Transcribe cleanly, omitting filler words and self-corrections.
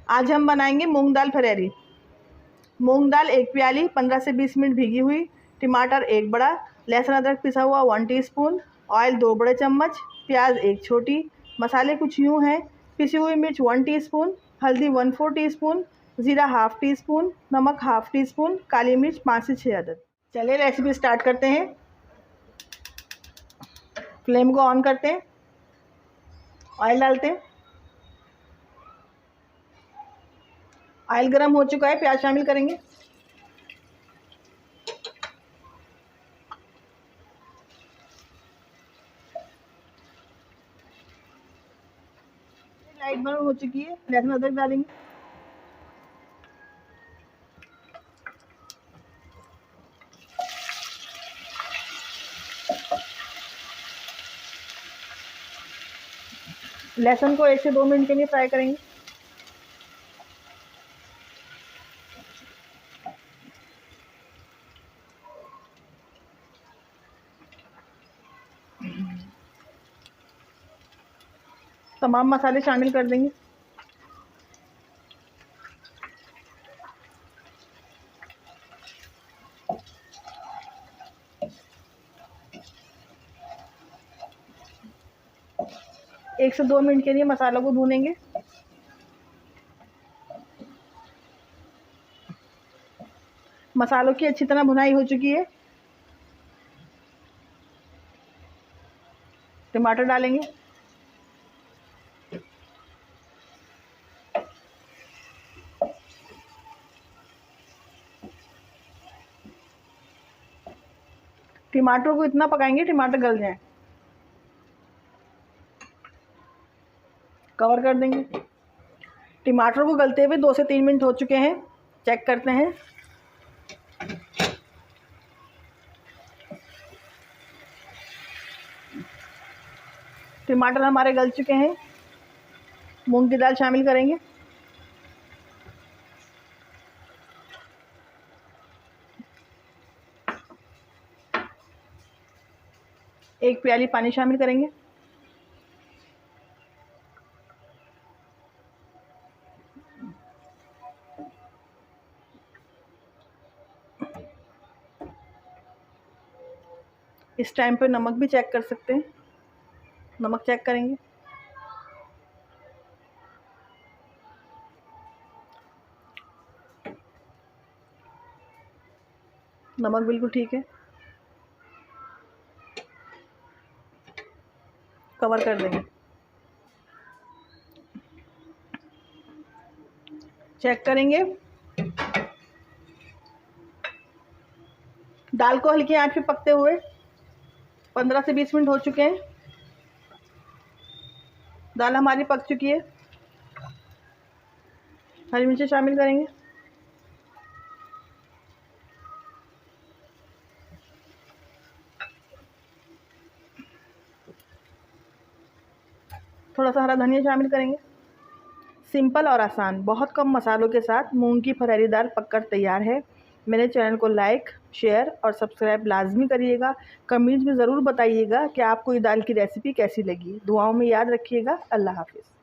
आज हम बनाएंगे मूंग दाल फरहरी। मूंग दाल 1 प्याली 15 से 20 मिनट भीगी हुई, टमाटर 1 बड़ा, लहसुन अदरक पिसा हुआ 1 टीस्पून, ऑयल 2 बड़े चम्मच, प्याज 1 छोटी। मसाले कुछ यूँ हैं: पिसी हुई मिर्च 1 टीस्पून, हल्दी 1/4 टीस्पून, ज़ीरा ½ टीस्पून, नमक ½ टीस्पून, काली मिर्च 5 से 6 अदद। चलिए रेसिपी स्टार्ट करते हैं। फ्लेम को ऑन करते हैं, ऑयल डालते हैं। ऑयल गर्म हो चुका है, प्याज शामिल करेंगे। लाइट ब्राउन हो चुकी है, लहसुन अदरक डालेंगे। लहसुन को 1 से 2 मिनट के लिए फ्राई करेंगे। तमाम मसाले शामिल कर देंगे। एक से 2 मिनट के लिए मसालों को भूनेंगे। मसालों की अच्छी तरह भुनाई हो चुकी है। टमाटर डालेंगे। टमाटर को इतना पकाएंगे टमाटर गल जाए। कवर कर देंगे। टमाटर को गलते हुए 2 से 3 मिनट हो चुके हैं। चेक करते हैं। टमाटर हमारे गल चुके हैं। मूंग की दाल शामिल करेंगे। एक प्याली पानी शामिल करेंगे। इस टाइम पे नमक भी चेक कर सकते हैं। नमक चेक करेंगे। नमक बिल्कुल ठीक है। कवर कर देंगे। चेक करेंगे। दाल को हल्की आंच पे पकते हुए 15 से 20 मिनट हो चुके हैं। दाल हमारी पक चुकी है। हरी मिर्ची शामिल करेंगे। थोड़ा सा हरा धनिया शामिल करेंगे। सिंपल और आसान, बहुत कम मसालों के साथ मूंग की फरहरी दाल पककर तैयार है। मेरे चैनल को लाइक, शेयर और सब्सक्राइब लाजमी करिएगा। कमेंट्स में ज़रूर बताइएगा कि आपको ये दाल की रेसिपी कैसी लगी। दुआओं में याद रखिएगा। अल्लाह हाफिज़।